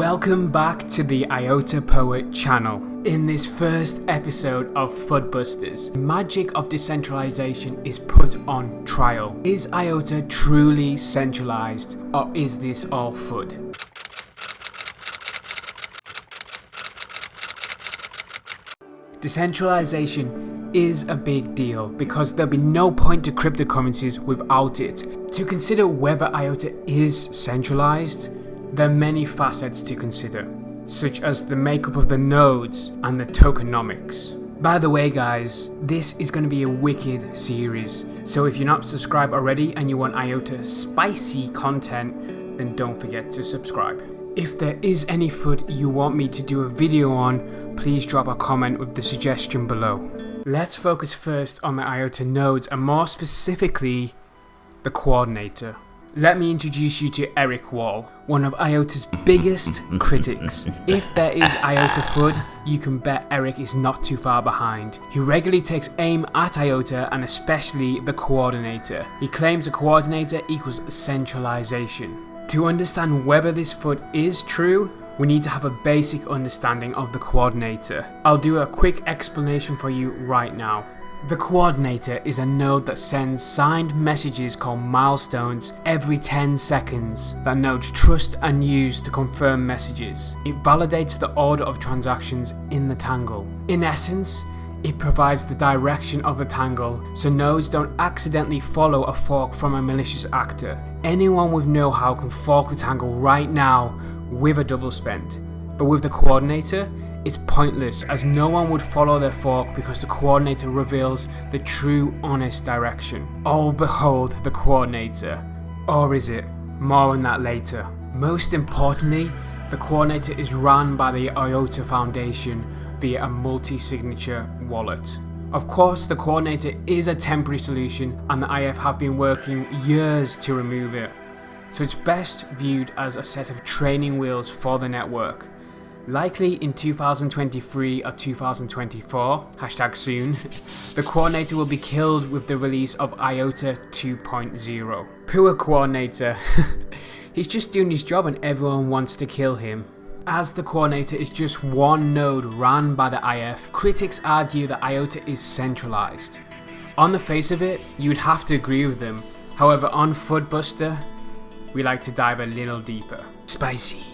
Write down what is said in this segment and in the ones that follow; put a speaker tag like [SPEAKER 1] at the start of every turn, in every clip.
[SPEAKER 1] Welcome back to the Iota Poet channel. In this first episode of FUD Busters, the magic of decentralization is put on trial. Is Iota truly centralized, or is this all FUD? Decentralization is a big deal because there'll be no point to cryptocurrencies without it. To consider whether Iota is centralized, there are many facets to consider, such as the makeup of the nodes and the tokenomics. By the way guys, this is going to be a wicked series, so if you're not subscribed already and you want Iota spicy content, then don't forget to subscribe. If there is any FUD you want me to do a video on, please drop a comment with the suggestion below. Let's focus first on the Iota nodes and more specifically, the coordinator. Let me introduce you to Eric Wall, one of Iota's biggest critics. If there is Iota FUD, you can bet Eric is not too far behind. He regularly takes aim at Iota and especially the coordinator. He claims a coordinator equals centralization. To understand whether this FUD is true, we need to have a basic understanding of the coordinator. I'll do a quick explanation for you right now. The coordinator is a node that sends signed messages called milestones every 10 seconds that nodes trust and use to confirm messages. It validates the order of transactions in the tangle. In essence, it provides the direction of the tangle so nodes don't accidentally follow a fork from a malicious actor. Anyone with know-how can fork the tangle right now with a double spend. But with the coordinator, it's pointless as no one would follow their fork because the coordinator reveals the true honest direction. Oh, behold the coordinator. Or is it? More on that later. Most importantly, the coordinator is run by the Iota Foundation via a multi-signature wallet. Of course, the coordinator is a temporary solution and the IF have been working years to remove it. So it's best viewed as a set of training wheels for the network. Likely in 2023 or 2024, #soon, the coordinator will be killed with the release of Iota 2.0. Poor coordinator. He's just doing his job and everyone wants to kill him. As the coordinator is just one node ran by the IF, critics argue that Iota is centralized. On the face of it, you would have to agree with them. However, on FUD Buster, we like to dive a little deeper. Spicy.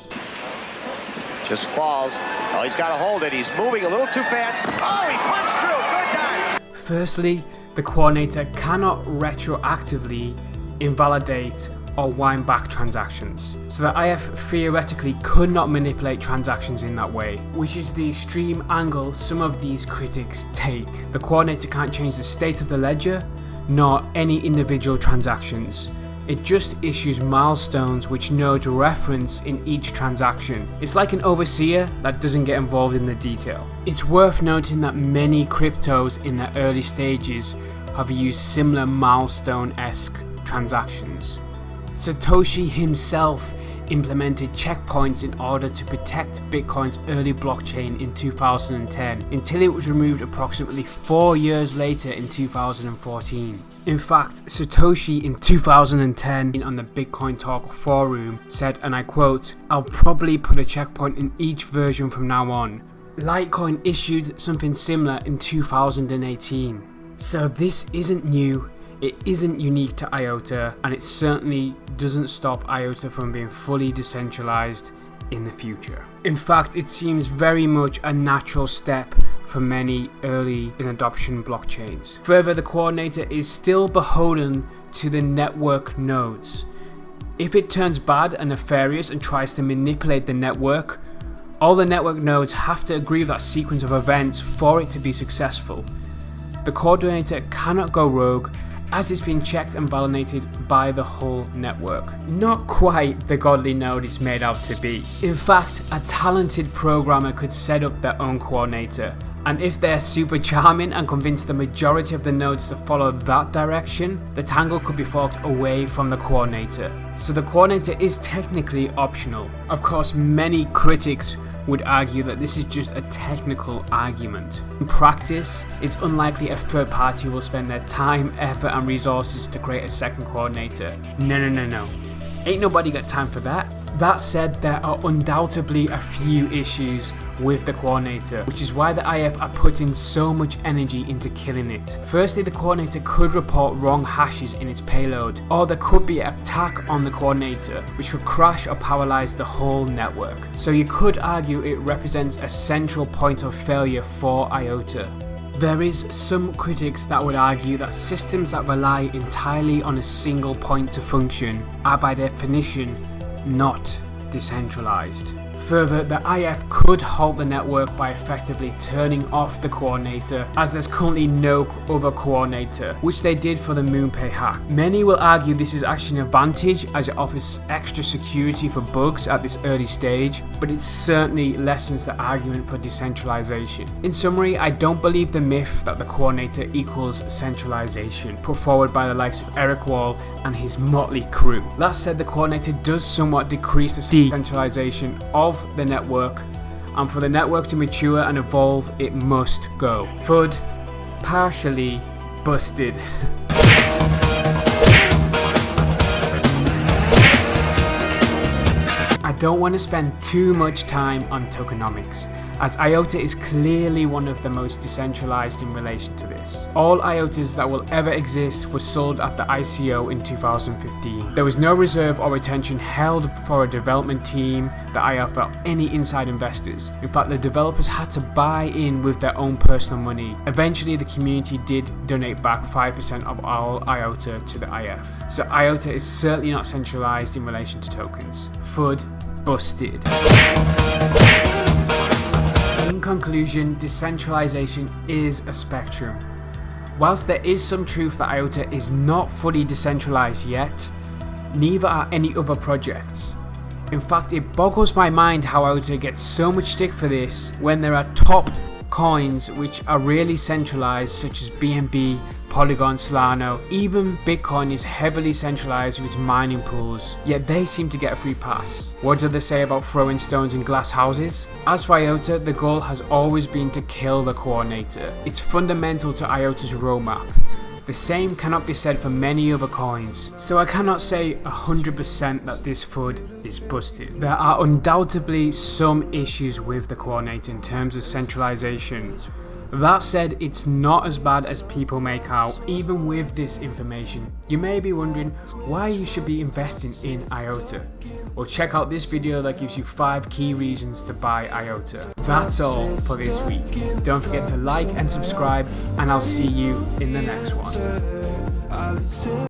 [SPEAKER 2] Just falls. Oh, he's got to hold it. He's moving a little too fast. Oh, he punched through. Good dive.
[SPEAKER 1] Firstly, the coordinator cannot retroactively invalidate or wind back transactions. So the IF theoretically could not manipulate transactions in that way, which is the extreme angle some of these critics take. The coordinator can't change the state of the ledger, nor any individual transactions. It just issues milestones which nodes reference in each transaction. It's like an overseer that doesn't get involved in the detail. It's worth noting that many cryptos in the early stages have used similar milestone-esque transactions. Satoshi himself implemented checkpoints in order to protect Bitcoin's early blockchain in 2010 until it was removed approximately 4 years later in 2014. In fact, Satoshi in 2010 on the Bitcoin Talk forum said, and I quote, "I'll probably put a checkpoint in each version from now on." Litecoin issued something similar in 2018. So this isn't new. It isn't unique to Iota, and it certainly doesn't stop Iota from being fully decentralized in the future. In fact, it seems very much a natural step for many early in adoption blockchains. Further, the coordinator is still beholden to the network nodes. If it turns bad and nefarious and tries to manipulate the network, all the network nodes have to agree with that sequence of events for it to be successful. The coordinator cannot go rogue, as it's being checked and validated by the whole network. Not quite the godly node it's made out to be. In fact, a talented programmer could set up their own coordinator, and if they're super charming and convince the majority of the nodes to follow that direction, the tangle could be forked away from the coordinator. So the coordinator is technically optional. Of course, many critics would argue that this is just a technical argument. In practice, it's unlikely a third party will spend their time, effort and resources to create a second coordinator. No. Ain't nobody got time for that. That said, there are undoubtedly a few issues with the coordinator, which is why the IF are putting so much energy into killing it. Firstly, the coordinator could report wrong hashes in its payload, or there could be an attack on the coordinator, which could crash or paralyze the whole network. So you could argue it represents a central point of failure for Iota. There is some critics that would argue that systems that rely entirely on a single point to function are by definition not decentralized. Further, the IF could halt the network by effectively turning off the coordinator, as there's currently no other coordinator, which they did for the MoonPay hack. Many will argue this is actually an advantage as it offers extra security for bugs at this early stage, but it certainly lessens the argument for decentralization. In summary, I don't believe the myth that the coordinator equals centralization put forward by the likes of Eric Wall and his motley crew. That said, the coordinator does somewhat decrease the decentralization of the network, and for the network to mature and evolve, it must go. FUD partially busted. I don't want to spend too much time on tokenomics, as Iota is clearly one of the most decentralized in relation to this. All Iotas that will ever exist were sold at the ICO in 2015. There was no reserve or retention held for a development team, the IF, or any inside investors. In fact, the developers had to buy in with their own personal money. Eventually, the community did donate back 5% of all Iota to the IF. So Iota is certainly not centralized in relation to tokens. FUD busted. In conclusion, decentralization is a spectrum. Whilst there is some truth that Iota is not fully decentralized yet, neither are any other projects. In fact, it boggles my mind how Iota gets so much stick for this when there are top coins which are really centralized, such as BNB, Polygon, Solana. Even Bitcoin is heavily centralized with mining pools, yet they seem to get a free pass. What do they say about throwing stones in glass houses? As for Iota, the goal has always been to kill the coordinator. It's fundamental to Iota's roadmap. The same cannot be said for many other coins, so I cannot say 100% that this FUD is busted. There are undoubtedly some issues with the coordinator in terms of centralization. That said, it's not as bad as people make out. Even with this information, you may be wondering why you should be investing in Iota. Well, check out this video that gives you 5 key reasons to buy Iota. That's all for this week. Don't forget to like and subscribe, and I'll see you in the next one.